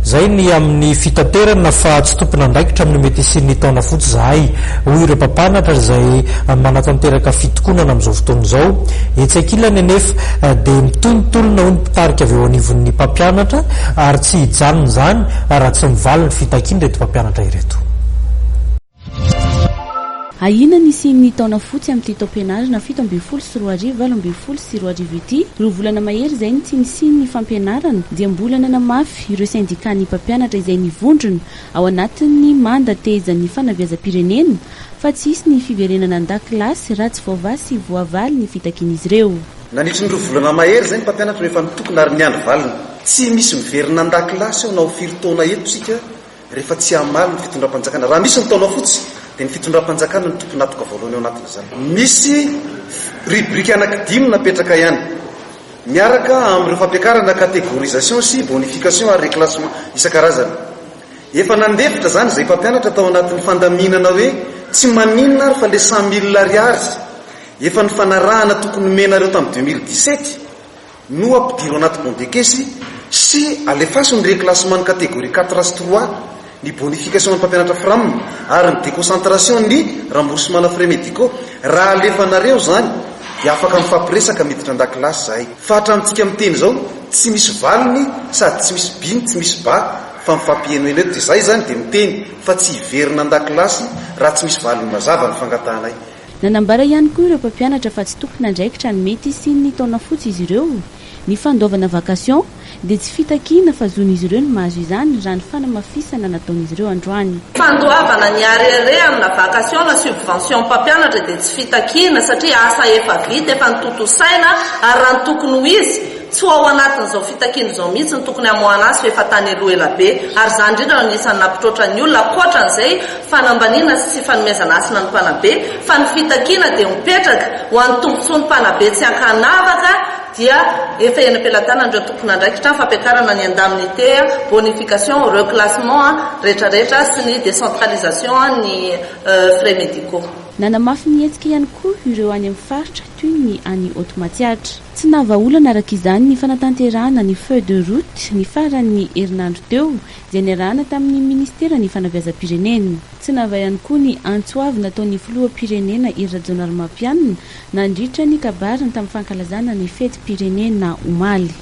zay ny amin'ny fitaterana fa tsy tompona andraikitra amin'ny mety isin'ny taona fotsy zahay hoy ireo mpampianatra izay manatanteraka fitokonana amin'izao fotoana izao etsakilany anefa dia mitonitolona hoy ny mpitarika avy eo anivon'ny mpampianatra ary tsy hijanona izany raha tsy mivaly ny fitakiana ireto mpampianatra ireto. Ahina nisian'ny taona fotsy amin'ny taom-pianarana 7/24 ity roa volana mahery izay ny tsy nisian'ny fampianarana dia mbola nanamafy ireo syndikan'ny mpampianatra izay nivondrona ao anatin'ny mandatezan'ny fanabeazam-pirenena fa tsy isy ny fiverenana an-dakilasy raha tsy voavasy voavaly ny fitakian'izy ireo. Nandritry ny roa volana mahery izay ny mpampianatra rehefa nitokona ary niandry valiny tsy misy miverina an-dakilasy ao na ho firy taona eto tsika rehefa tsy hamaly ny fitondram-panjakana raha misy ny taona fotsy dia ny fitondram-panjakana ny tokony atoka voalohany ao anatin'izany. Misy rubrique anankidimy napetraka ihany miaraka amin'ireo fampiakarana catégorisation sy bonification ary reclassement isan-karazany. Efa nandefitra zany izay mpampianatra tao anatin'ny fandaminana hoe tsy maninona ary fa le 100,000 ariary efa ny fanarahana tokony menareo tamin'ny 2017 no ampidiro anaty bondekesy sy alefaso ny reclassement ny catégorie 4-3 ny bonification ny mpampianatra fram ary ny déconcentration ny remboursement frais médicaux raha alefanareo zany dia afaka mifampiresaka miditra an-dakilasy zahay. Fa hatramintsika miteny zao tsy misy valiny sady tsy misy biny tsy misy ba fa mifampienoeno eto dia zay zany dia miteny fa tsy hiverina an-dakilasy raha tsy misy valiny mazava ny fangatanay. Nanambara ihany koa ireo mpampianatra fa tsy tokony andraikitra ny mety isin'ny taona fotsy izy ireo ny fandaovana vakasion dia tsy fitakiana fa zon'izy ireo ny mahazo izany raha ny fanamafisana nataon'izy ireo androany. Fandoavana ny arere amina vakasion na subvention mpampianatra dia tsy fitakiana satria asa efa vita efa nitotosaina ary raha ny tokony ho izy tsy ho ao anatin'izao fitakiana izao mihitsy ny tokony hamoana azy fa efa tany aloha elabe ary zany indrindra no isan'ny nampitroatra ny olona ankoatran'izay fanambaniana sy fanomezana asina ny mpanabe fa ny fitakiana dia mipetraka ho an'ny tombontsoa ny mpanabe tsy hankanavaka dia efa eny am-pelantanana ireo tokony andraikitra ny fampiakarana ny indemnité bonification reclassement rehetrarehetra sy ny décentralisation ny frais médicaux. Nanamafy mihetsika ihany koa ireo any amin'ny faritra toy ny any Haute-Matiatra. Tsy navaolana araka izany ny fanatanterahana ny feuille de route ny faran'ny herinandro teo dia niarahana tamin'ny ministera ny fanabeazam-pirenena. Tsy nava ihany koa ny antsoavy nataon'ny filoham-pirenena Irra Rajaonarimampianina nandritra ny kabariny tamin'ny fankalazana ny fety pirenena omaly.